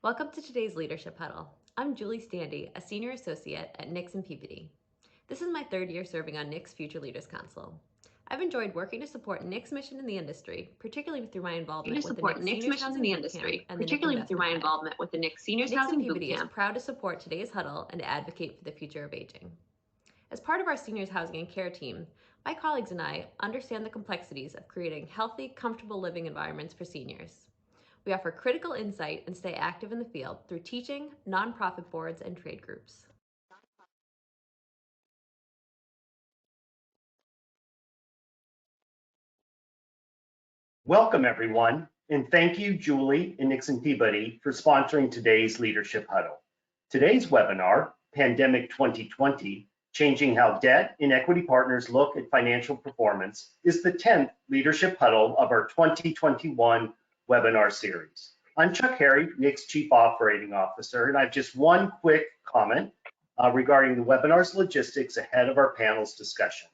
Welcome to today's Leadership Huddle. I'm Julie Standy, a Senior Associate at Nixon Peabody. This is my third year serving on NIC's Future Leaders Council. I've enjoyed working to support NIC's mission in the industry, particularly through my involvement with the NIC's Seniors Housing Bootcamp and the NIC Investment Guide. Nixon Peabody is proud to support today's huddle and to advocate for the future of aging. As part of our seniors housing and care team, my colleagues and I understand the complexities of creating healthy, comfortable living environments for seniors. We offer critical insight and stay active in the field through teaching, nonprofit boards, and trade groups. Welcome, everyone, and thank you, Julie and Nixon Peabody, for sponsoring today's Leadership Huddle. Today's webinar, Pandemic 2020, Changing How Debt and Equity Partners Look at Financial Performance, is the 10th Leadership Huddle of our 2021 webinar series. I'm Chuck Harry, NIC's Chief Operating Officer, and I have just one quick comment regarding the webinar's logistics ahead of our panel's discussion.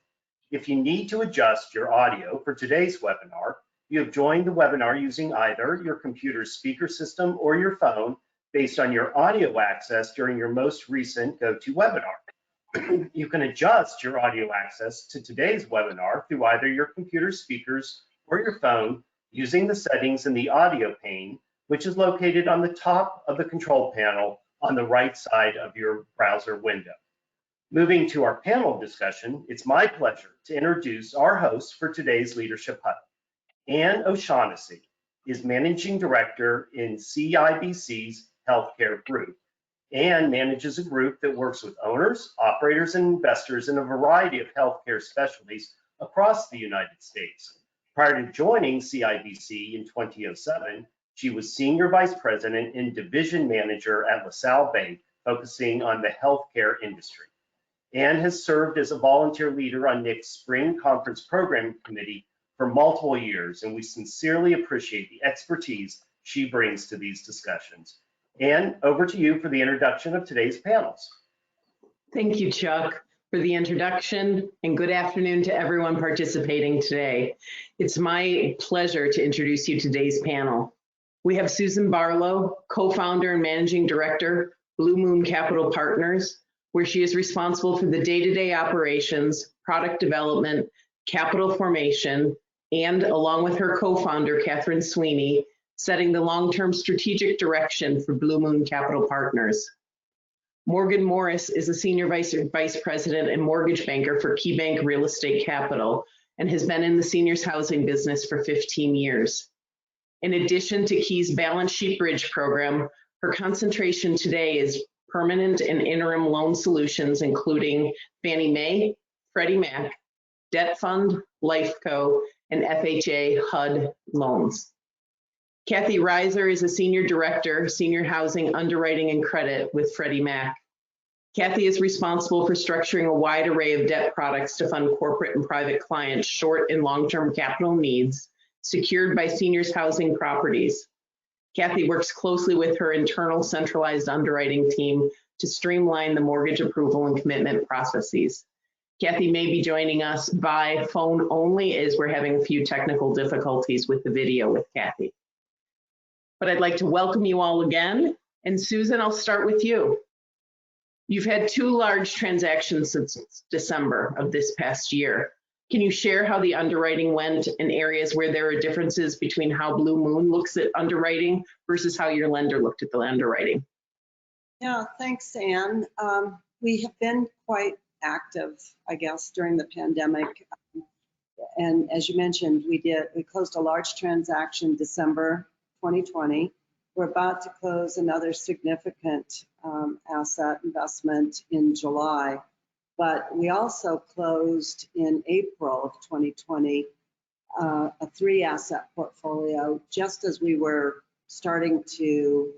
If you need to adjust your audio for today's webinar, you have joined the webinar using either your computer's speaker system or your phone based on your audio access during your most recent GoToWebinar. You can adjust your audio access to today's webinar through either your computer speakers or your phone using the settings in the audio pane, which is located on the top of the control panel on the right side of your browser window. Moving to our panel discussion, it's my pleasure to introduce our host for today's Leadership Huddle. Ann O'Shaughnessy is Managing Director in CIBC's Healthcare Group. Ann manages a group that works with owners, operators, and investors in a variety of healthcare specialties across the United States. Prior to joining CIBC in 2007, she was Senior Vice President and Division Manager at LaSalle Bank, focusing on the healthcare industry. Ann has served as a volunteer leader on NIC's Spring Conference Program Committee for multiple years, and we sincerely appreciate the expertise she brings to these discussions. Ann, over to you for the introduction of today's panels. Thank you, Chuck, for the introduction, and good afternoon to everyone participating today. It's my pleasure to introduce you to today's panel. We have Susan Barlow, co-founder and managing director, Blue Moon Capital Partners, where she is responsible for the day-to-day operations, product development, capital formation, and along with her co-founder, Catherine Sweeney, setting the long-term strategic direction for Blue Moon Capital Partners. Morgin Morris is a senior vice president and mortgage banker for KeyBank Real Estate Capital and has been in the seniors housing business for 15 years. In addition to Key's balance sheet bridge program, her concentration today is permanent and interim loan solutions, including Fannie Mae, Freddie Mac, Debt Fund, LifeCo, and FHA HUD loans. Kathy Ryser is a senior director, senior housing underwriting and credit with Freddie Mac. Kathy is responsible for structuring a wide array of debt products to fund corporate and private clients' short and long-term capital needs secured by seniors housing properties. Kathy works closely with her internal centralized underwriting team to streamline the mortgage approval and commitment processes. Kathy may be joining us by phone only as we're having a few technical difficulties with the video with Kathy. But I'd like to welcome you all again. And Susan, I'll start with you. You've had 2 large transactions since December of this past year. Can you share how the underwriting went in areas where there are differences between how Blue Moon looks at underwriting versus how your lender looked at the underwriting? Yeah, thanks, Ann. We have been quite active, I guess, during the pandemic. And as you mentioned, we closed a large transaction December 2020. We're about to close another significant asset investment in July. But we also closed in April of 2020 a 3-asset portfolio, just as we were starting to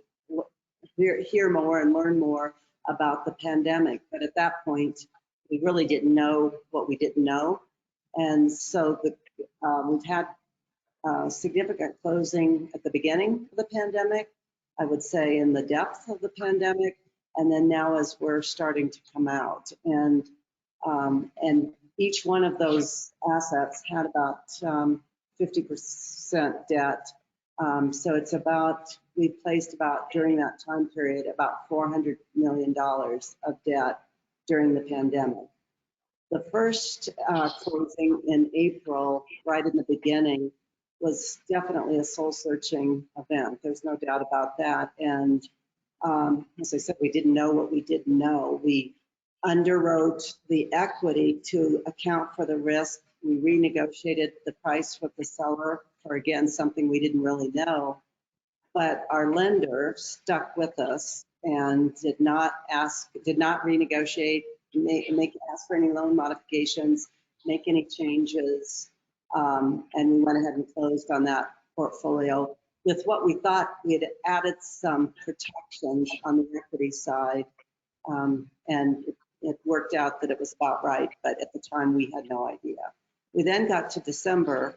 hear more and learn more about the pandemic. But at that point, we really didn't know what we didn't know. And so we've had significant closing at the beginning of the pandemic, I would say in the depth of the pandemic, and then now as we're starting to come out. And each one of those assets had about 50% debt. So it's about, we placed about, during that time period, about $400 million of debt during the pandemic. The first closing in April, right in the beginning, was definitely a soul-searching event. There's no doubt about that. And as I said, we didn't know what we didn't know. We underwrote the equity to account for the risk. We renegotiated the price with the seller for, again, something we didn't really know. But our lender stuck with us and did not renegotiate, ask for any loan modifications, make any changes. And we went ahead and closed on that portfolio with what we thought we had added some protections on the equity side. And it worked out that it was about right, but at the time we had no idea. We then got to December,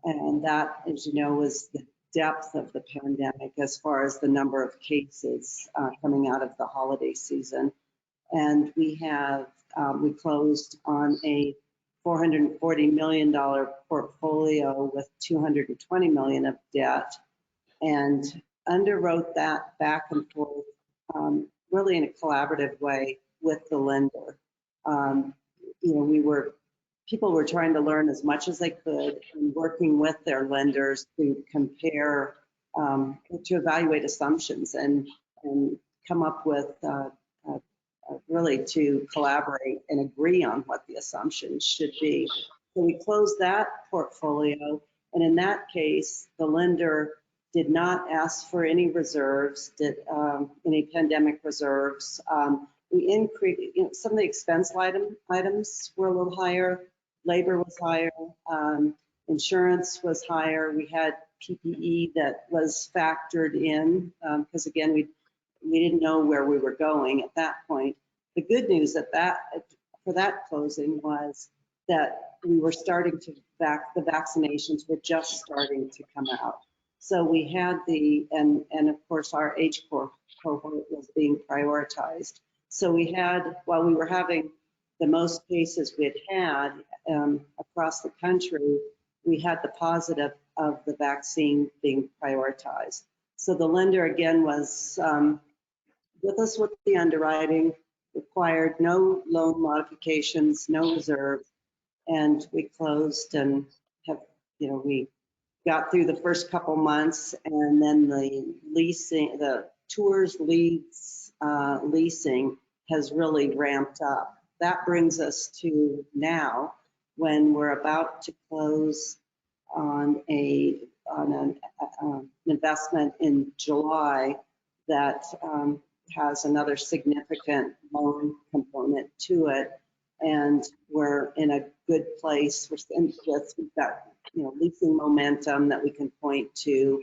and that, as you know, was the depth of the pandemic as far as the number of cases coming out of the holiday season. And we closed on a $440 million portfolio with $220 million of debt, and underwrote that back and forth really in a collaborative way with the lender. People were trying to learn as much as they could and working with their lenders to compare, to evaluate assumptions and come up with really to collaborate and agree on what the assumptions should be. So we closed that portfolio, and in that case, the lender did not ask for any reserves, any pandemic reserves. We increased, some of the expense items were a little higher. Labor was higher, insurance was higher. We had PPE that was factored in because again, we didn't know where we were going at that point. The good news for that closing was that we were starting to the vaccinations were just starting to come out. So we had and of course our age cohort was being prioritized. So we had, while we were having the most cases we had across the country, we had the positive of the vaccine being prioritized. So the lender again was with us with the underwriting, required no loan modifications, no reserves, and we closed and we got through the first couple months, and then the tours, leads, leasing has really ramped up. That brings us to now when we're about to close on an investment in July that has another significant loan component to it, and we're in a good place. We've got leasing momentum that we can point to.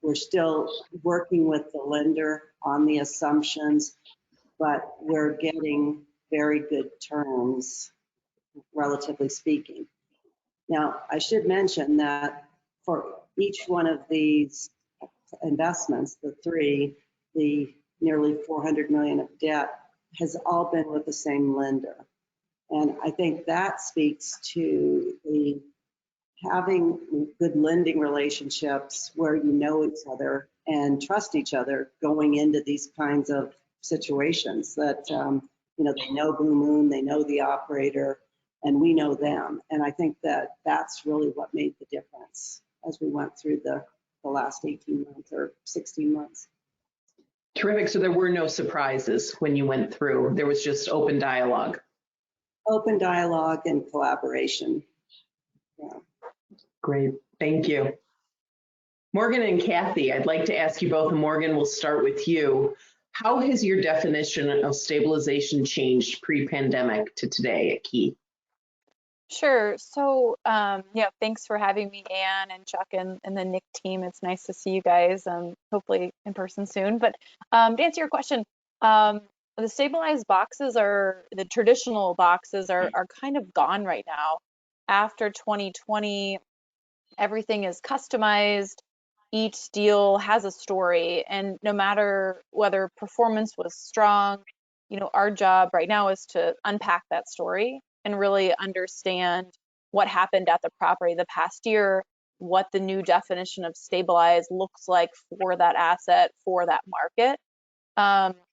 We're still working with the lender on the assumptions, but we're getting very good terms, relatively speaking. Now, I should mention that for each one of these investments, the nearly $400 million of debt has all been with the same lender. And I think that speaks to having good lending relationships where you know each other and trust each other going into these kinds of situations that, they know Blue Moon, they know the operator, and we know them. And I think that that's really what made the difference as we went through the last 18 months or 16 months. Terrific. So there were no surprises when you went through. There was just open dialogue. Open dialogue and collaboration. Yeah. Great. Thank you. Morgan and Kathy, I'd like to ask you both, and Morgan, we'll start with you. How has your definition of stabilization changed pre-pandemic to today at Key? Sure. So, thanks for having me, Ann and Chuck and the NIC team. It's nice to see you guys, hopefully in person soon. But to answer your question, the stabilized boxes the traditional boxes are kind of gone right now. After 2020, everything is customized. Each deal has a story, and no matter whether performance was strong, our job right now is to unpack that story and really understand what happened at the property the past year, what the new definition of stabilized looks like for that asset, for that market.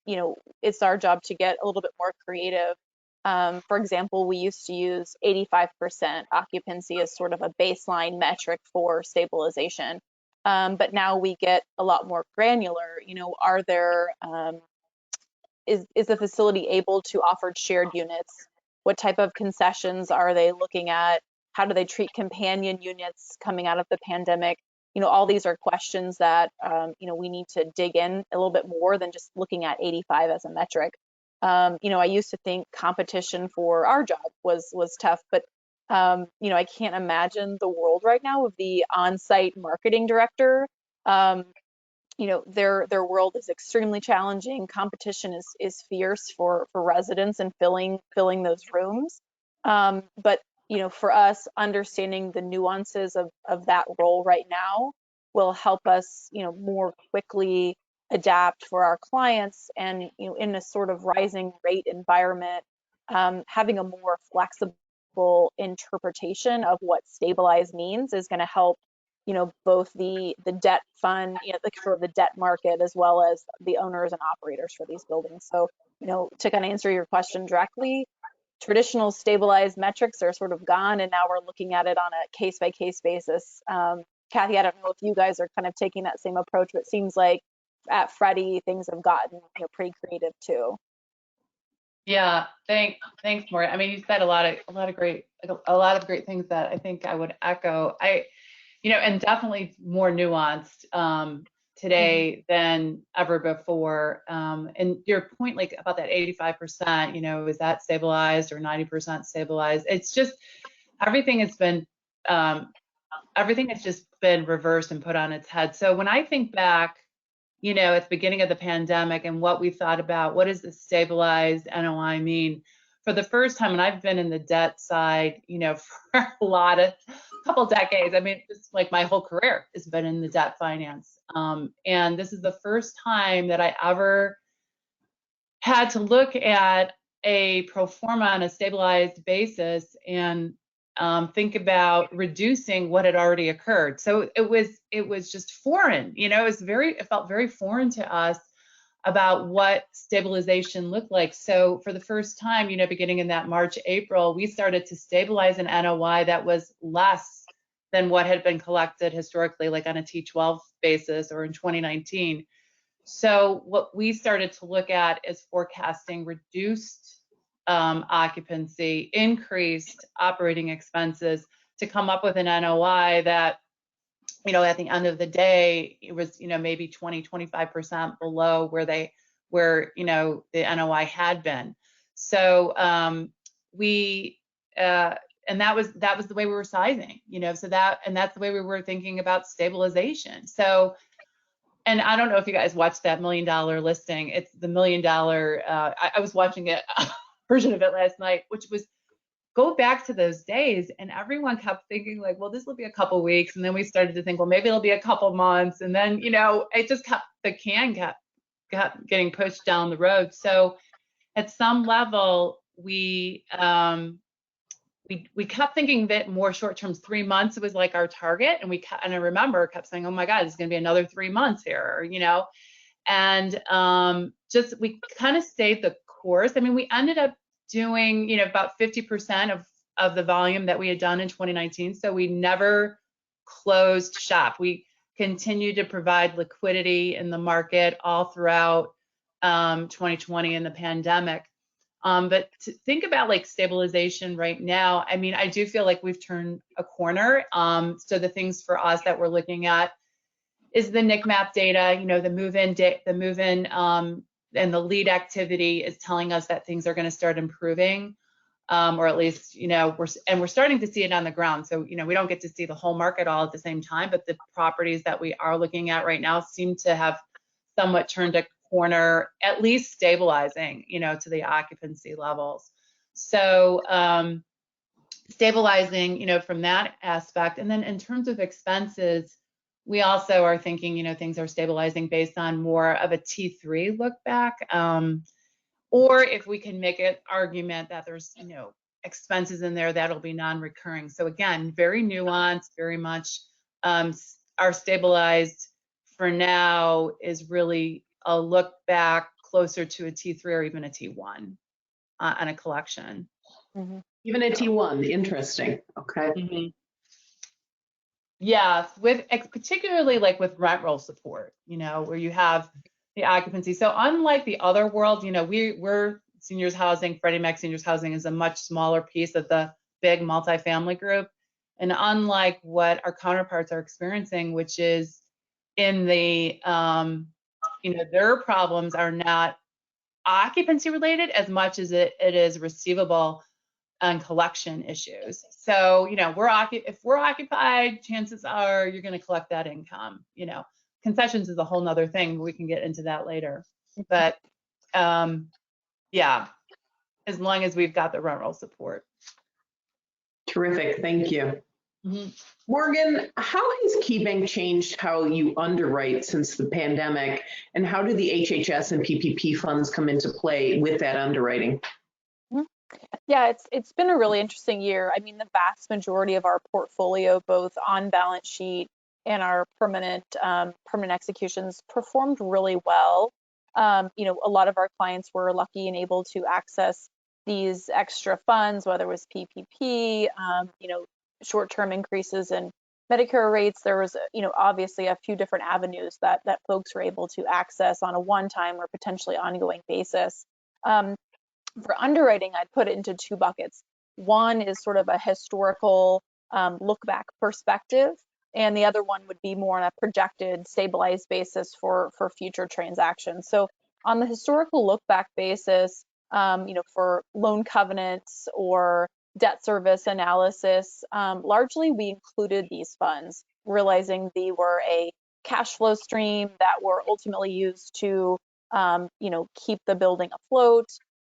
You know, it's our job to get a little bit more creative. For example, we used to use 85% occupancy as sort of a baseline metric for stabilization. But now we get a lot more granular. You know, are there, is the facility able to offer shared units? What type of concessions are they looking at? How do they treat companion units coming out of the pandemic? You know, all these are questions that, you know, we need to dig in a little bit more than just looking at 85 as a metric. You know, I used to think competition for our job was tough, but, you know, I can't imagine the world right now of the on-site marketing director. You know, their world is extremely challenging. Competition is fierce for residents and filling those rooms. But you know, for us, understanding the nuances of that role right now will help us, you know, more quickly adapt for our clients. And you know, in a sort of rising rate environment, having a more flexible interpretation of what stabilized means is going to help, you know, both the debt fund, you know, like for the debt market, as well as the owners and operators for these buildings. So, you know, to kind of answer your question directly, traditional stabilized metrics are sort of gone, and now we're looking at it on a case-by-case basis. Kathy, I don't know if you guys are kind of taking that same approach, but it seems like at Freddie, things have gotten, you know, pretty creative too. Yeah, thanks, Morgin. I mean, you said a lot of great things that I think I would echo. You know, and definitely more nuanced today than ever before. And your point, like about that 85%, you know, is that stabilized or 90% stabilized? It's just everything has just been reversed and put on its head. So when I think back, you know, at the beginning of the pandemic and what we thought about, what does the stabilized NOI mean? For the first time, and I've been in the debt side, you know, for a couple decades. I mean, just like my whole career has been in the debt finance. And this is the first time that I ever had to look at a pro forma on a stabilized basis and think about reducing what had already occurred. So it was just foreign, you know, it felt very foreign to us about what stabilization looked like. So for the first time, you know, beginning in that March, April, we started to stabilize an NOI that was less than what had been collected historically, like on a T12 basis or in 2019. So what we started to look at is forecasting reduced occupancy, increased operating expenses to come up with an NOI that, you know, at the end of the day, it was, you know, maybe 20-25% below where you know, the NOI had been. So and that was the way we were sizing, you know, so that's the way we were thinking about stabilization. So, and I don't know if you guys watched that $1 Million Listing. It's the $1 Million. I was watching a version of it last night, which was go back to those days, and everyone kept thinking like, well, this will be a couple weeks, and then we started to think, well, maybe it'll be a couple months, and then, you know, it just kept getting pushed down the road. So at some level, we kept thinking that more short term, 3 months was like our target, and I remember kept saying, oh my God, it's going to be another 3 months here, you know, and just we kind of stayed the course. I mean, we ended up doing, you know, about 50% of the volume that we had done in 2019. So we never closed shop. We continued to provide liquidity in the market all throughout 2020 and the pandemic. But to think about like stabilization right now, I mean, I do feel like we've turned a corner. So the things for us that we're looking at is the NICMAP data, you know, the move-in and the lead activity is telling us that things are going to start improving, or at least, you know, we're starting to see it on the ground. So, you know, we don't get to see the whole market all at the same time, but the properties that we are looking at right now seem to have somewhat turned a corner, at least stabilizing, you know, to the occupancy levels. So stabilizing, you know, from that aspect. And then in terms of expenses, we also are thinking, you know, things are stabilizing based on more of a T3 look back, or if we can make an argument that there's, you know, expenses in there that'll be non-recurring. So again, very nuanced, very much our stabilized for now is really a look back closer to a T3 or even a T1 on a collection. Mm-hmm. Even a T1, interesting. Okay. Mm-hmm. Yeah, with particularly like with rent roll support, you know, where you have the occupancy. So unlike the other world, you know, we're seniors housing, Freddie Mac seniors housing is a much smaller piece of the big multifamily group. And unlike what our counterparts are experiencing, which is in the, you know, their problems are not occupancy related as much as it is receivable and collection issues. So, you know, if we're occupied, chances are you're going to collect that income. You know, concessions is a whole nother thing. We can get into that later. But yeah, as long as we've got the rent roll support. Terrific. Thank you. Mm-hmm. Morgan, how has KeyBank changed how you underwrite since the pandemic, and how do the HHS and PPP funds come into play with that underwriting? Yeah, it's been a really interesting year. I mean, the vast majority of our portfolio, both on balance sheet and our permanent executions, performed really well. You know, a lot of our clients were lucky and able to access these extra funds, whether it was PPP, you know, short-term increases in Medicare rates. There was, you know, obviously a few different avenues that folks were able to access on a one-time or potentially ongoing basis. For underwriting, I'd put it into two buckets. One is sort of a historical look back perspective, and the other one would be more on a projected stabilized basis for future transactions. So on the historical look back basis, you know, for loan covenants or debt service analysis, largely we included these funds, realizing they were a cash flow stream that were ultimately used to, you know, keep the building afloat,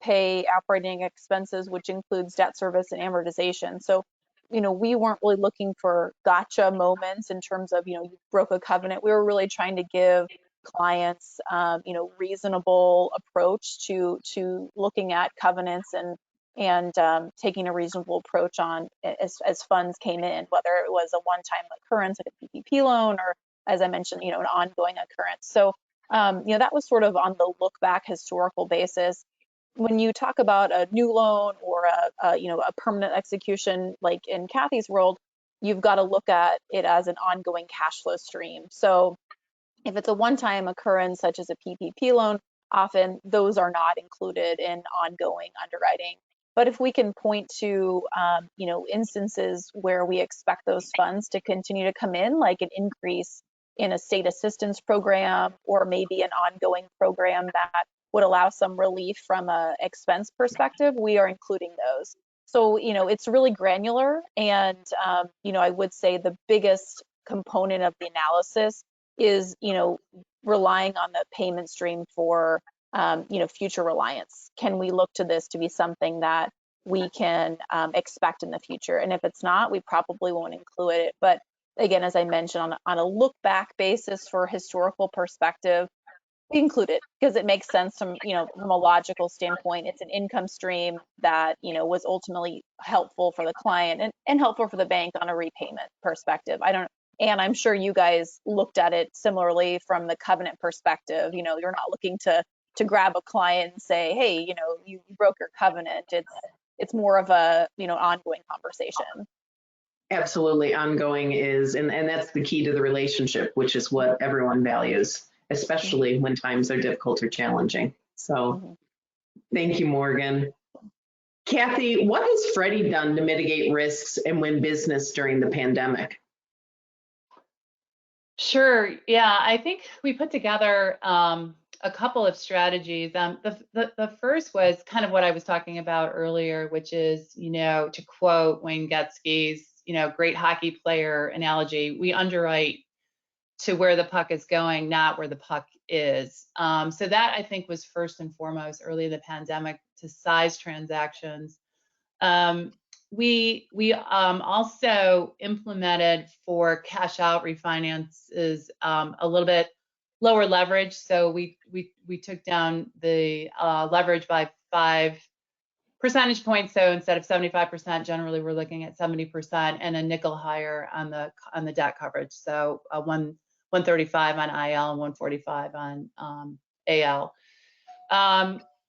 pay operating expenses, which includes debt service and amortization. So, you know, we weren't really looking for gotcha moments in terms of, you know, you broke a covenant. We were really trying to give clients, you know, reasonable approach to looking at covenants and taking a reasonable approach on as funds came in, whether it was a one-time occurrence like a PPP loan or, as I mentioned, you know, an ongoing occurrence. So, you know, that was sort of on the look back historical basis. When you talk about a new loan or you know, a permanent execution, like in Kathy's world, you've got to look at it as an ongoing cash flow stream. So if it's a one-time occurrence, such as a PPP loan, often those are not included in ongoing underwriting. But if we can point to, you know, instances where we expect those funds to continue to come in, like an increase in a state assistance program, or maybe an ongoing program that would allow some relief from a expense perspective, we are including those. So, you know, it's really granular. And, you know, I would say the biggest component of the analysis is, you know, relying on the payment stream for, you know, future reliance. Can we look to this to be something that we can expect in the future? And if it's not, we probably won't include it. But again, as I mentioned, on a look back basis for historical perspective, we include it because it makes sense from, you know, from a logical standpoint. It's an income stream that, you know, was ultimately helpful for the client and helpful for the bank on a repayment perspective. And I'm sure you guys looked at it similarly from the covenant perspective. You know, you're not looking to grab a client and say, hey, you know, you broke your covenant. It's more of a, you know, ongoing conversation. Absolutely. Ongoing is, and that's the key to the relationship, which is what everyone values, especially when times are difficult or challenging. So thank you, Morgan. Kathy, what has Freddie done to mitigate risks and win business during the pandemic? Sure. Yeah, I think we put together a couple of strategies. The first was kind of what I was talking about earlier, which is, you know, to quote Wayne Gretzky's, you know, great hockey player analogy, we underwrite to where the puck is going, not where the puck is. So that I think was first and foremost early in the pandemic to size transactions. We also implemented for cash out refinances a little bit lower leverage. So we took down the leverage by 5 percentage points. So instead of 75%, generally we're looking at 70% and a nickel higher on the debt coverage. So 135 on IL and 145 on AL.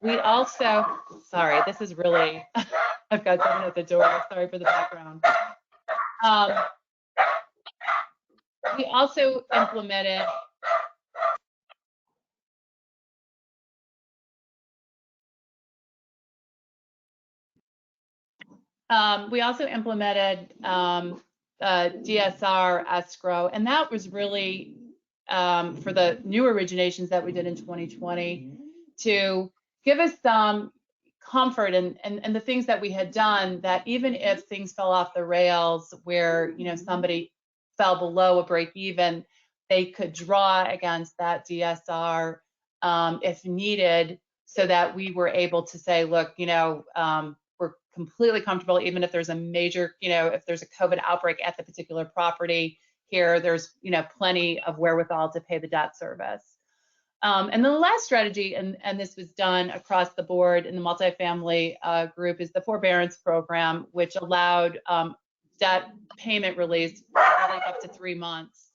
We also, sorry, this is really, I've got someone at the door. Sorry for the background. We also implemented DSR escrow, and that was really for the new originations that we did in 2020 to give us some comfort and the things that we had done, that even if things fell off the rails where, you know, somebody fell below a break even, they could draw against that DSR if needed, so that we were able to say, look, you know, we're completely comfortable, even if there's a major, you know, if there's a COVID outbreak at the particular property here, there's, you know, plenty of wherewithal to pay the debt service. And the last strategy, and this was done across the board in the multifamily group, is the Forbearance Program, which allowed debt payment release up to 3 months.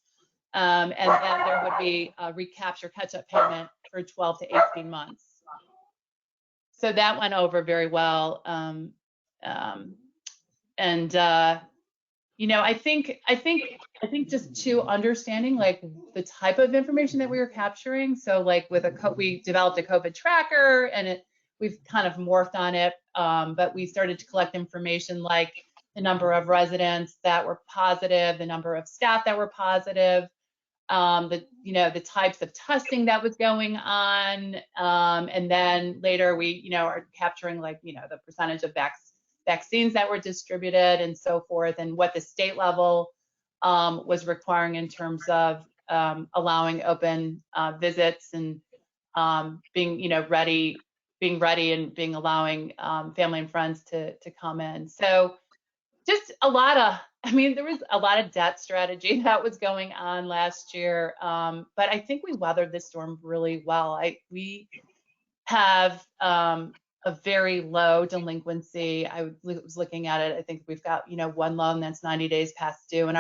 And then there would be a recapture catch-up payment for 12 to 18 months. So that went over very well. You know, I think just to understanding like the type of information that we were capturing. So like with we developed a COVID tracker, and we've kind of morphed on it, but we started to collect information like the number of residents that were positive, the number of staff that were positive, the types of testing that was going on, and then later we, you know, are capturing like, you know, the percentage of vaccines that were distributed and so forth, and what the state level was requiring in terms of allowing open visits and being, you know, ready and allowing family and friends to come in. So just a lot of, I mean, there was a lot of debt strategy that was going on last year, but I think we weathered this storm really well. We have a very low delinquency. I was looking at it. I think we've got, you know, one loan that's 90 days past due. And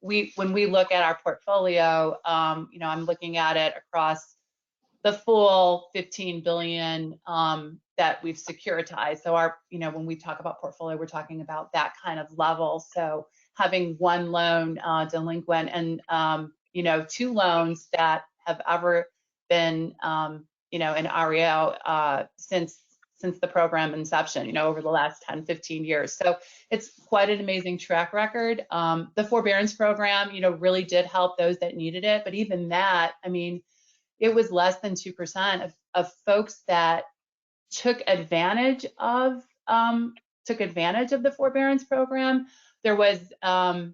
when we look at our portfolio, you know, I'm looking at it across the full 15 billion that we've securitized. So our, you know, when we talk about portfolio, we're talking about that kind of level. So having one loan delinquent and, you know, 2 loans that have ever been, you know, an REO since the program inception, you know, over the last 10, 15 years. So it's quite an amazing track record. The Forbearance Program, you know, really did help those that needed it. But even that, I mean, it was less than 2% of folks that took advantage of the Forbearance Program. It was a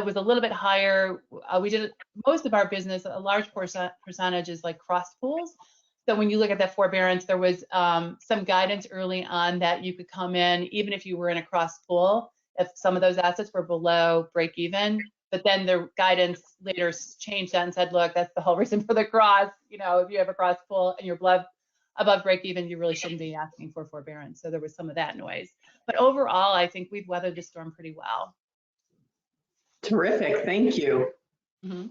little bit higher. We did most of our business, a large percentage is like cross pools. So when you look at that forbearance, there was some guidance early on that you could come in even if you were in a cross pool, if some of those assets were below break even. But then the guidance later changed that and said, look, that's the whole reason for the cross. You know, if you have a cross pool and you're above break even, you really shouldn't be asking for forbearance. So there was some of that noise. But overall, I think we've weathered the storm pretty well. Terrific, thank you. Mm-hmm.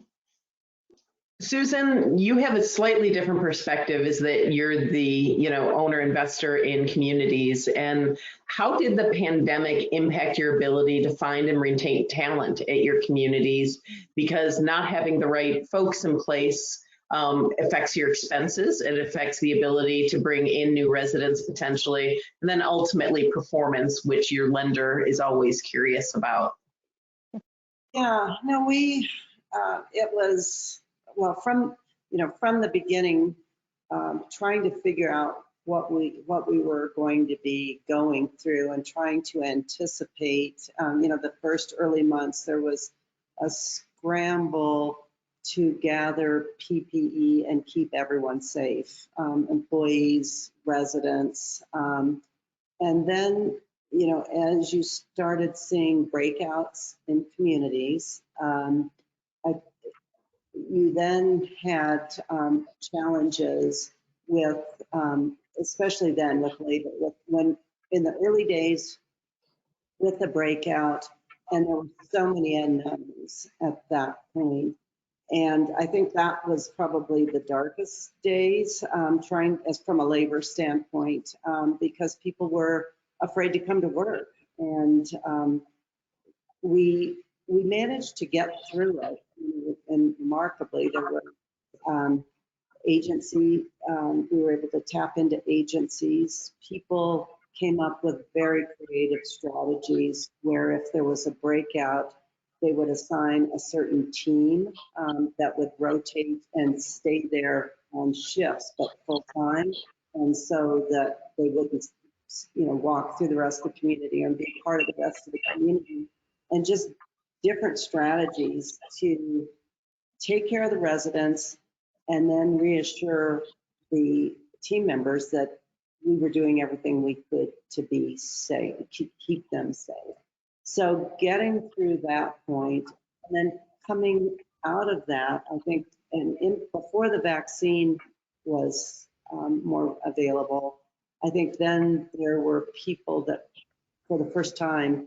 Susan, you have a slightly different perspective, is that you're the, you know, owner investor in communities. And how did the pandemic impact your ability to find and retain talent at your communities? Because not having the right folks in place affects your expenses. It affects the ability to bring in new residents potentially, and then ultimately performance, which your lender is always curious about. Yeah, no, it was, well, from the beginning, trying to figure out what we were going to be going through and trying to anticipate, you know, the first early months, there was a scramble to gather PPE and keep everyone safe, employees, residents. And then, you know, as you started seeing breakouts in communities, you then had challenges with especially then with labor, when in the early days with the breakout, and there were so many unknowns at that point. And I think that was probably the darkest days, trying as from a labor standpoint, because people were afraid to come to work. And we managed to get through it. And remarkably, there were agency, we were able to tap into agencies. People came up with very creative strategies where if there was a breakout, they would assign a certain team that would rotate and stay there on shifts, but full time. And so that they wouldn't, walk through the rest of the community and be part of the rest of the community, and just different strategies to take care of the residents and then reassure the team members that we were doing everything we could to be safe, keep them safe. So getting through that point, and then coming out of that, I think, and before the vaccine was more available, I think then there were people that for the first time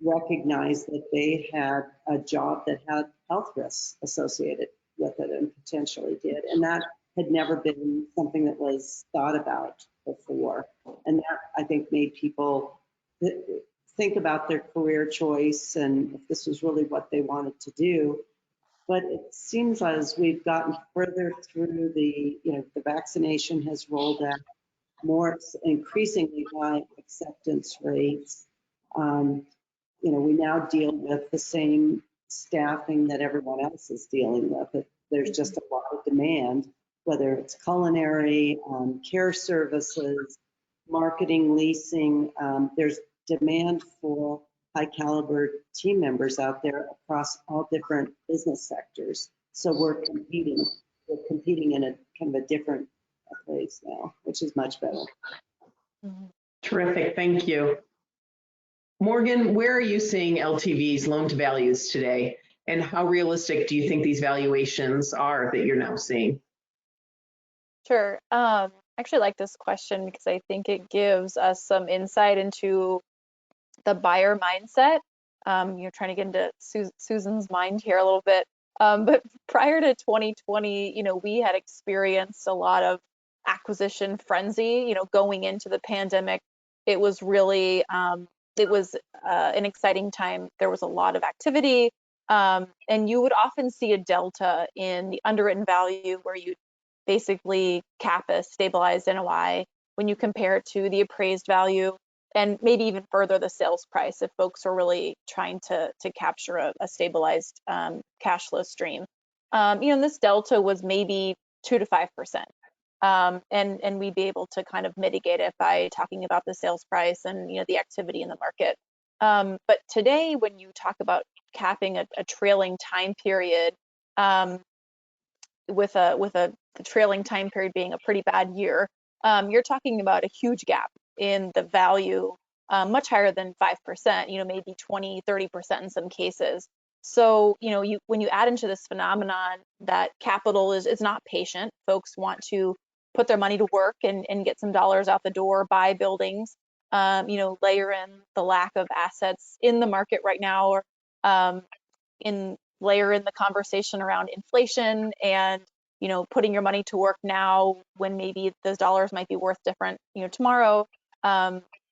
recognized that they had a job that had health risks associated with it and potentially did. And that had never been something that was thought about before. And that, I think, made people think about their career choice and if this was really what they wanted to do. But it seems as we've gotten further through the vaccination has rolled out, more increasingly high acceptance rates. We now deal with the same staffing that everyone else is dealing with. There's just a lot of demand, whether it's culinary, care services, marketing, leasing. There's demand for high caliber team members out there across all different business sectors. So we're competing in a kind of a different place now, which is much better. Terrific, thank you. Morgan, where are you seeing LTVs, loan to values today? And how realistic do you think these valuations are that you're now seeing? Sure. I actually like this question because I think it gives us some insight into the buyer mindset. You're trying to get into Susan's mind here a little bit. But prior to 2020, we had experienced a lot of acquisition frenzy, going into the pandemic. It was really, an exciting time. There was a lot of activity. And you would often see a delta in the underwritten value where you basically cap a stabilized NOI when you compare it to the appraised value, and maybe even further the sales price if folks are really trying to capture a stabilized cash flow stream. And this delta was maybe 2 to 5%. And we'd be able to kind of mitigate it by talking about the sales price and the activity in the market. But today, when you talk about capping a trailing time period, with the trailing time period being a pretty bad year, you're talking about a huge gap in the value, much higher than 5%, maybe 20, 30% in some cases. So, when you add into this phenomenon that capital is not patient, folks want to put their money to work and get some dollars out the door, buy buildings, layer in the lack of assets in the market right now, or layer in the conversation around inflation and putting your money to work now when maybe those dollars might be worth different tomorrow.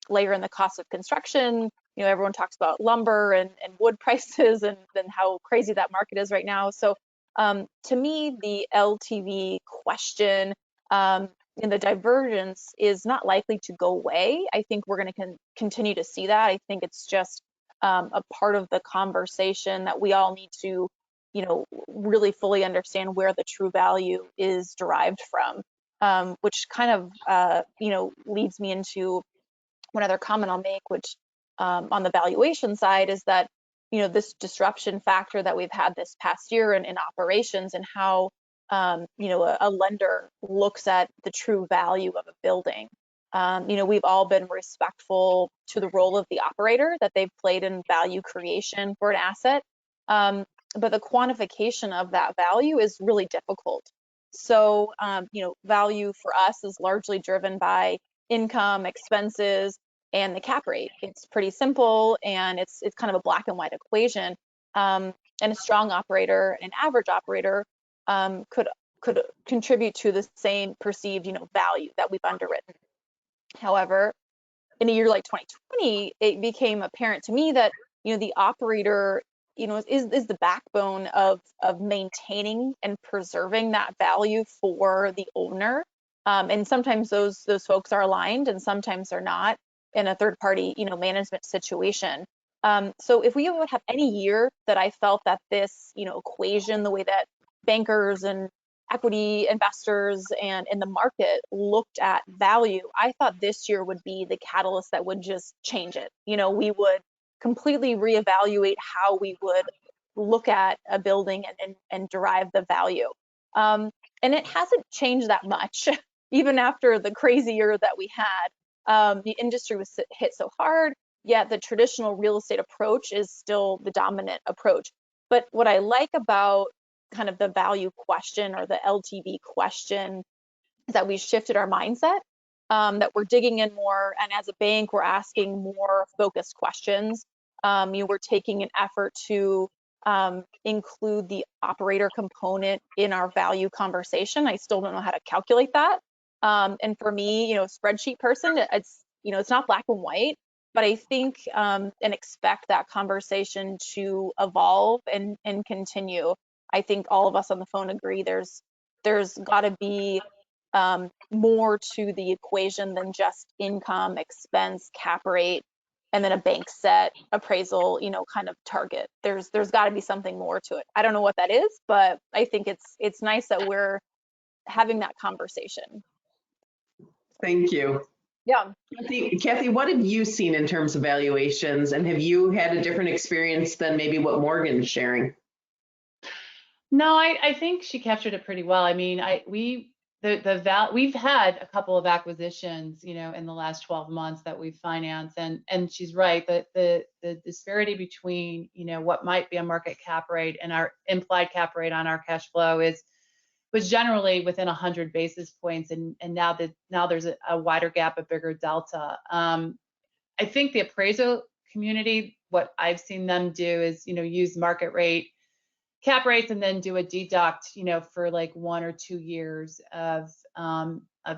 Layer in the cost of construction. Everyone talks about lumber and wood prices and how crazy that market is right now. So to me, the LTV question and the divergence is not likely to go away. I think we're going to continue to see that. I think it's just a part of the conversation that we all need to really fully understand where the true value is derived from, which kind of leads me into one other comment I'll make, which on the valuation side is that this disruption factor that we've had this past year in operations and how a lender looks at the true value of a building. We've all been respectful to the role of the operator that they've played in value creation for an asset. But the quantification of that value is really difficult. So, value for us is largely driven by income, expenses, and the cap rate. It's pretty simple, and it's kind of a black and white equation. And a strong operator, an average operator, could contribute to the same perceived, value that we've underwritten. However, in a year like 2020, it became apparent to me that, the operator, is the backbone of maintaining and preserving that value for the owner. And sometimes those folks are aligned and sometimes they're not in a third party, management situation. So if we would have any year that I felt that this, equation, the way that bankers and equity investors and in the market looked at value, I thought this year would be the catalyst that would just change it. We would completely reevaluate how we would look at a building and derive the value. And it hasn't changed that much, even after the crazy year that we had. The industry was hit so hard, yet the traditional real estate approach is still the dominant approach. But what I like about kind of the value question or the LTV question is that we shifted our mindset, that we're digging in more, and as a bank, we're asking more focused questions. We're taking an effort to include the operator component in our value conversation. I still don't know how to calculate that. And for me, spreadsheet person, it's not black and white, but I think and expect that conversation to evolve and continue. I think all of us on the phone agree there's got to be more to the equation than just income, expense, cap rate, and then a bank set appraisal, kind of target. There's got to be something more to it. I don't know what that is, but I think it's nice that we're having that conversation. Thank you. Yeah. Kathy, what have you seen in terms of valuations, and have you had a different experience than maybe what Morgan's sharing? No, I think she captured it pretty well. I mean, we've had a couple of acquisitions, in the last 12 months that we've financed, and she's right that the disparity between, what might be a market cap rate and our implied cap rate on our cash flow was generally within 100 basis points, and now there's a wider gap, a bigger delta. I think the appraisal community, what I've seen them do is, use market rate cap rates and then do a deduct, for like 1 or 2 years of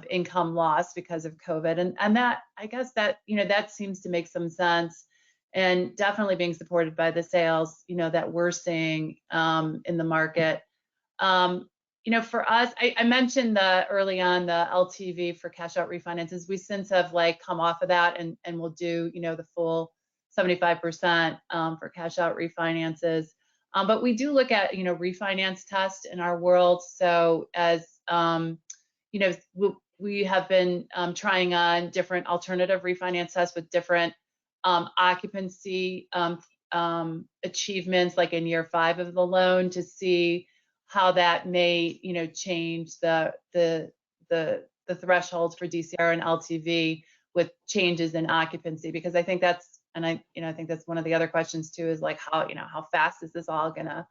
income loss because of COVID. And that, I guess that, that seems to make some sense, and definitely being supported by the sales, that we're seeing in the market. For us, I mentioned early on the LTV for cash out refinances. We since have come off of that and we'll do, the full 75% for cash out refinances. But we do look at, refinance test in our world. So as, we have been trying on different alternative refinance tests with different occupancy achievements, like in year 5 of the loan, to see how that may, change the thresholds for DCR and LTV with changes in occupancy, because I think that's, and I think that's one of the other questions too, is how fast is this all gonna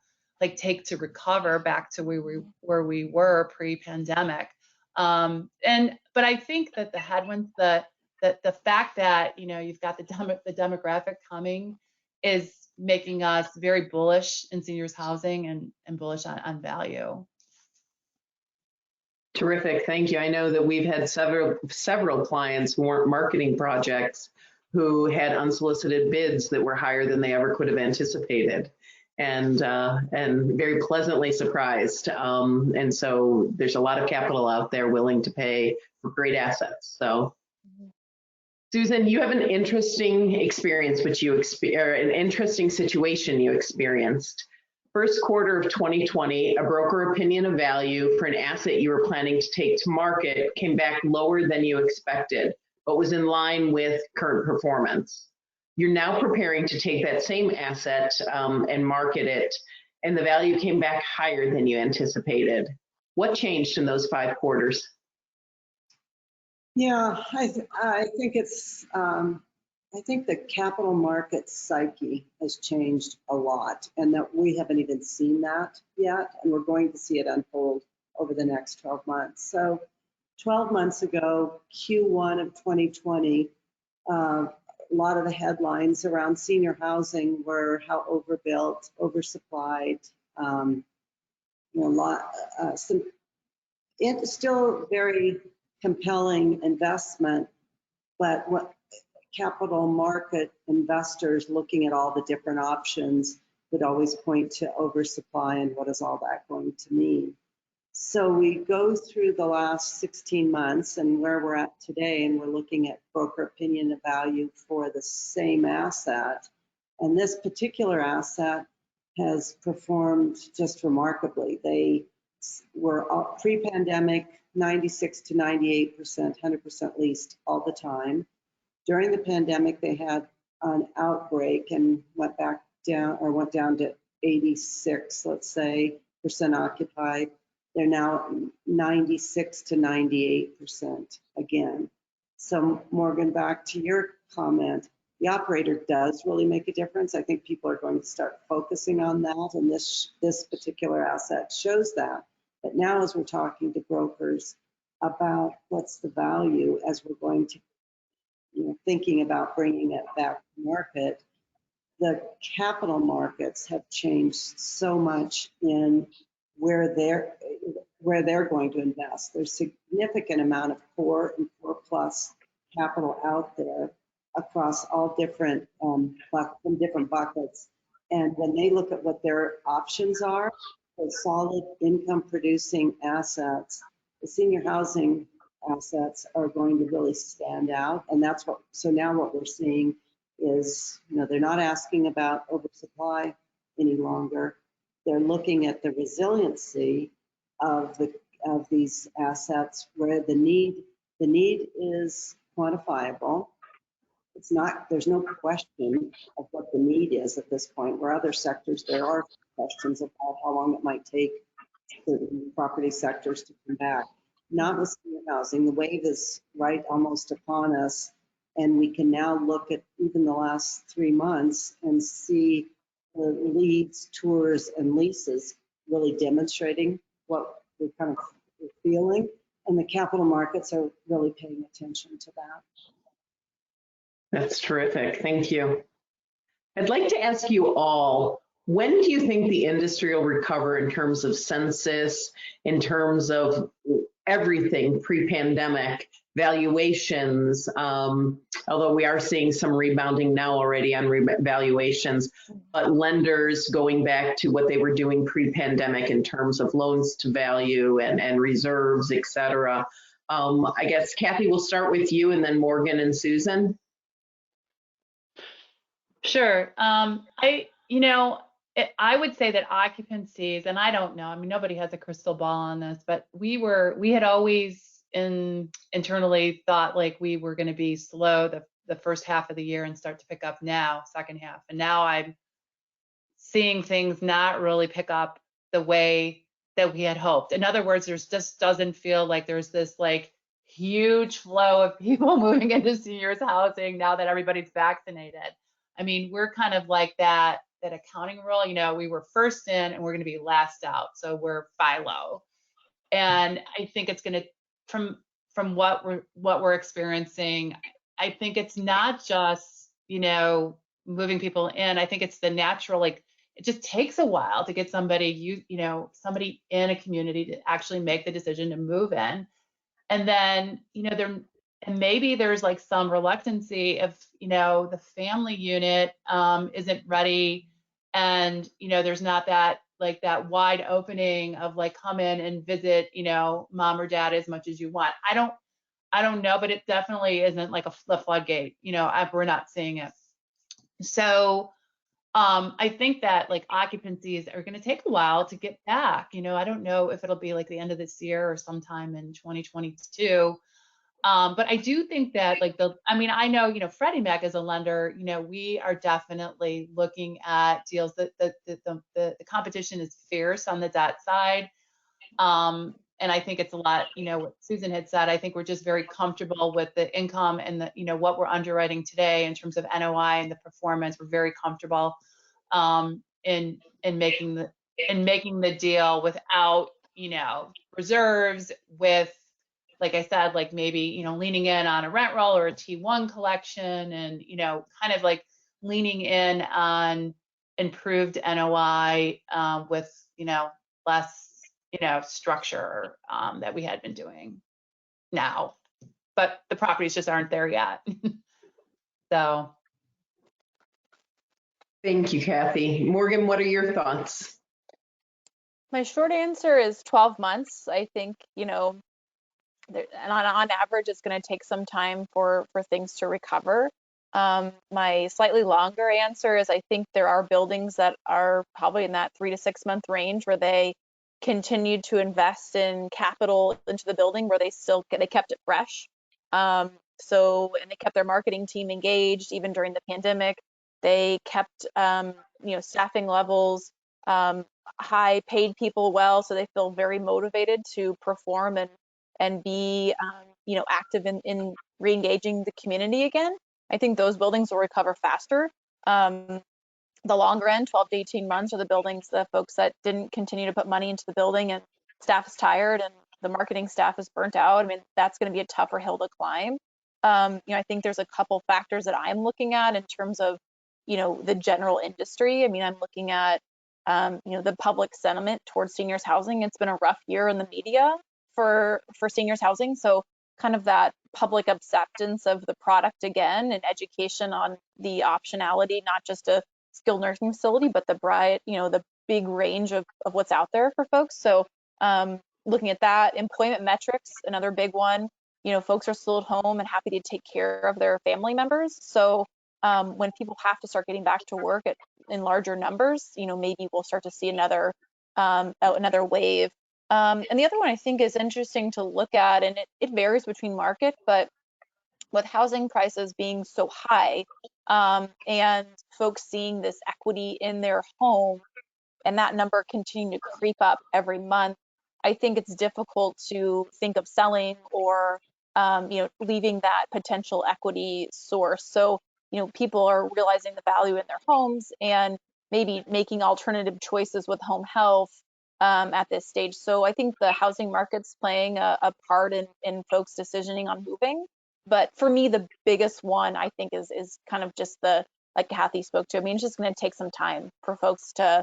take to recover back to where we were pre-pandemic. But I think that the headwinds, the fact that you've got the demographic coming is making us very bullish in seniors housing and bullish on value. Terrific, thank you. I know that we've had several clients who weren't marketing projects who had unsolicited bids that were higher than they ever could have anticipated, and very pleasantly surprised. And so there's a lot of capital out there willing to pay for great assets. So, Susan, you have an interesting experience, an interesting situation you experienced. First quarter of 2020, a broker opinion of value for an asset you were planning to take to market came back lower than you expected, but was in line with current performance. You're now preparing to take that same asset and market it, and the value came back higher than you anticipated. What changed in those 5 quarters? Yeah, I think it's, I think the capital market psyche has changed a lot, and that we haven't even seen that yet, and we're going to see it unfold over the next 12 months. So 12 months ago, Q1 of 2020, a lot of the headlines around senior housing were how overbuilt, oversupplied, it's still very compelling investment, but what capital market investors looking at all the different options would always point to oversupply and what is all that going to mean. So we go through the last 16 months and where we're at today, and we're looking at broker opinion of value for the same asset. And this particular asset has performed just remarkably. They were pre-pandemic 96 to 98%, 100% leased all the time. During the pandemic, they had an outbreak and went down to 86, let's say, percent occupied. They're now 96 to 98% again. So Morgan, back to your comment, the operator does really make a difference. I think people are going to start focusing on that, and this particular asset shows that. But now as we're talking to brokers about what's the value as we're going to, thinking about bringing it back to market, the capital markets have changed so much in where they're going to invest. There's significant amount of core and core plus capital out there across all different different buckets. And when they look at what their options are for solid income producing assets, the senior housing assets are going to really stand out. And that's so now what we're seeing is, they're not asking about oversupply any longer. They're looking at the resiliency of these assets where the need is quantifiable. There's no question of what the need is at this point, where other sectors, there are questions about how long it might take certain property sectors to come back. Not with senior housing, the wave is right almost upon us, and we can now look at even the last 3 months and see the leads, tours, and leases really demonstrating what we're kind of feeling, and the capital markets are really paying attention to that. That's terrific. Thank you. I'd like to ask you all, when do you think the industry will recover in terms of census, in terms of everything pre-pandemic, valuations, although we are seeing some rebounding now already on valuations, but lenders going back to what they were doing pre-pandemic in terms of loans to value and reserves, et cetera. I guess, Kathy, we'll start with you, and then Morgan and Susan. Sure. I would say that occupancies, and I don't know, I mean, nobody has a crystal ball on this, but we had always internally thought like we were going to be slow the first half of the year and start to pick up now, second half. And now I'm seeing things not really pick up the way that we had hoped. In other words, there's just doesn't feel like there's this like huge flow of people moving into seniors housing now that everybody's vaccinated. I mean, we're kind of like that accounting rule, we were first in and we're going to be last out. So we're FILO. And I think it's going to, from what we're experiencing, I think it's not just, moving people in. I think it's the natural, like, it just takes a while to get somebody, somebody in a community to actually make the decision to move in. And then, and maybe there's like some reluctancy if, the family unit isn't ready, and, there's not that wide opening of like, come in and visit, mom or dad as much as you want. I don't know, but it definitely isn't like a floodgate, we're not seeing it. So I think that like occupancies are going to take a while to get back. I don't know if it'll be like the end of this year or sometime in 2022. But I do think that like I know, Freddie Mac as a lender, we are definitely looking at deals that the competition is fierce on the debt side. And I think it's a lot, what Susan had said, I think we're just very comfortable with the income and the, what we're underwriting today in terms of NOI and the performance. We're very comfortable in making the deal without you know, reserves with, like I said, like maybe, you know, leaning in on a rent roll or a T1 collection and, you know, kind of like leaning in on improved NOI with, you know, less, you know, structure that we had been doing now. But the properties just aren't there yet. So. Thank you, Kathy. Morgan, what are your thoughts? My short answer is 12 months. I think, you know, and on average, it's going to take some time for things to recover. My slightly longer answer is I think there are buildings that are probably in that 3 to 6 month range where they continued to invest in capital into the building where they kept it fresh. And they kept their marketing team engaged even during the pandemic. They kept, you know, staffing levels high, paid people well, so they feel very motivated to perform and be, you know, active in re-engaging the community again. I think those buildings will recover faster. The longer end, 12 to 18 months, are the buildings, the folks that didn't continue to put money into the building and staff is tired and the marketing staff is burnt out. I mean, that's going to be a tougher hill to climb. You know, I think there's a couple factors that I'm looking at in terms of, you know, the general industry. I mean, I'm looking at, you know, the public sentiment towards seniors housing. It's been a rough year in the media for seniors housing. So kind of that public acceptance of the product again and education on the optionality, not just a skilled nursing facility, but the you know, the big range of what's out there for folks. So looking at that, employment metrics, another big one. You know, folks are still at home and happy to take care of their family members. So when people have to start getting back to work in larger numbers, you know, maybe we'll start to see another wave. And the other one I think is interesting to look at, and it varies between market, but with housing prices being so high and folks seeing this equity in their home and that number continuing to creep up every month, I think it's difficult to think of selling or, you know, leaving that potential equity source. So, you know, people are realizing the value in their homes and maybe making alternative choices with home health at this stage. So I think the housing market's playing a part in folks decisioning on moving. But for me, the biggest one I think is kind of just like Kathy spoke to. I mean, it's just going to take some time for folks to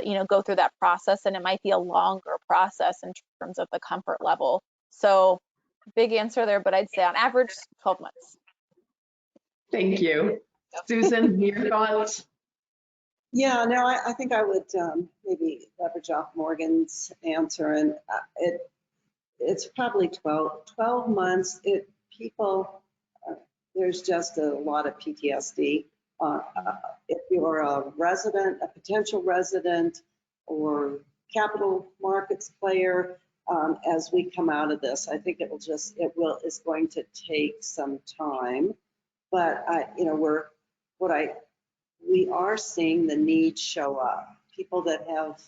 you know, go through that process, and it might be a longer process in terms of the comfort level. So big answer there, but I'd say on average 12 months. Thank you. Susan, your thoughts? Yeah, no, I think I would maybe leverage off Morgan's answer, and it's probably 12 months. There's just a lot of PTSD. If you're a resident, a potential resident, or capital markets player, as we come out of this, I think it's going to take some time. But you know, we are seeing the need show up. People that have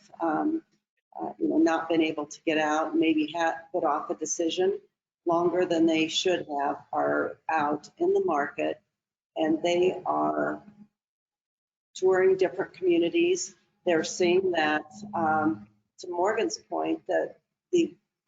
you know, not been able to get out, maybe put off a decision longer than they should have, are out in the market, and they are touring different communities. They're seeing that, to Morgan's point, that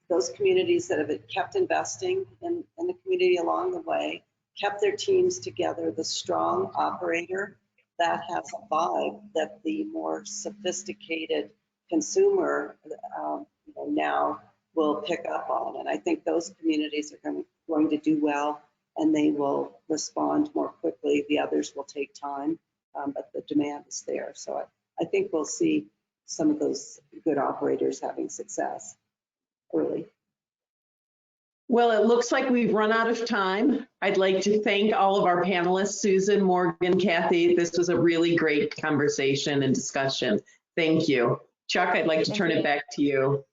those communities that have kept investing in the community along the way, kept their teams together, the strong operator that has a vibe that the more sophisticated consumer you know, now will pick up on. And I think those communities are going to do well, and they will respond more quickly. The others will take time, but the demand is there. So I think we'll see some of those good operators having success early. Well, it looks like we've run out of time. I'd like to thank all of our panelists, Susan, Morgan, Kathy. This was a really great conversation and discussion. Thank you. Chuck, I'd like to turn it back to you.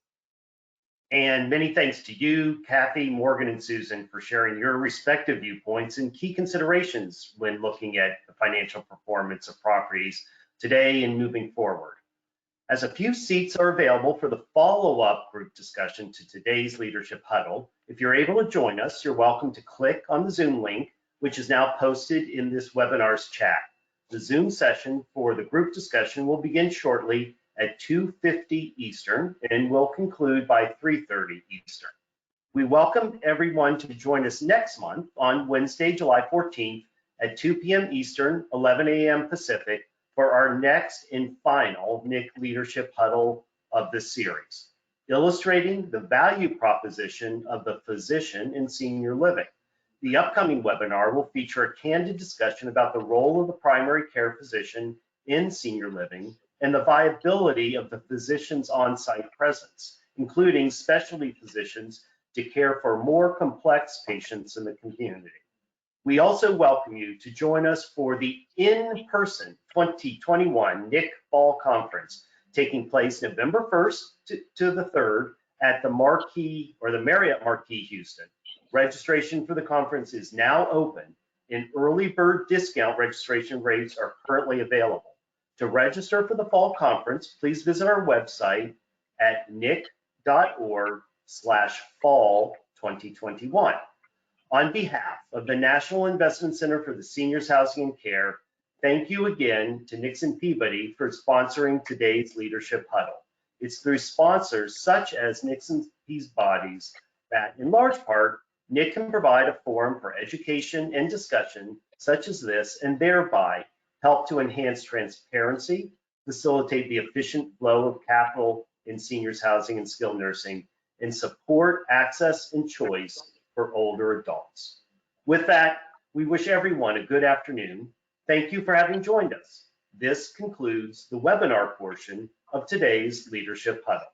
And many thanks to you, Kathy, Morgan, and Susan for sharing your respective viewpoints and key considerations when looking at the financial performance of properties today and moving forward. As a few seats are available for the follow-up group discussion to today's leadership huddle, if you're able to join us, you're welcome to click on the Zoom link, which is now posted in this webinar's chat. The Zoom session for the group discussion will begin shortly at 2:50 Eastern and will conclude by 3:30 Eastern. We welcome everyone to join us next month on Wednesday, July 14th at 2 p.m. Eastern, 11 a.m. Pacific for our next and final NIC Leadership Huddle of the series, illustrating the value proposition of the physician in senior living. The upcoming webinar will feature a candid discussion about the role of the primary care physician in senior living and the viability of the physician's on-site presence, including specialty physicians to care for more complex patients in the community. We also welcome you to join us for the in-person 2021 NIC Fall Conference, taking place November 1st to the 3rd at the Marriott Marquis Houston. Registration for the conference is now open, and early bird discount registration rates are currently available. To register for the fall conference, please visit our website at nic.org/fall 2021. On behalf of the National Investment Center for the Seniors Housing and Care, thank you again to Nixon Peabody for sponsoring today's Leadership Huddle. It's through sponsors such as Nixon Peabody's that, in large part, NIC can provide a forum for education and discussion such as this, and thereby help to enhance transparency, facilitate the efficient flow of capital in seniors housing and skilled nursing, and support access and choice for older adults. With that, we wish everyone a good afternoon. Thank you for having joined us. This concludes the webinar portion of today's Leadership Huddle.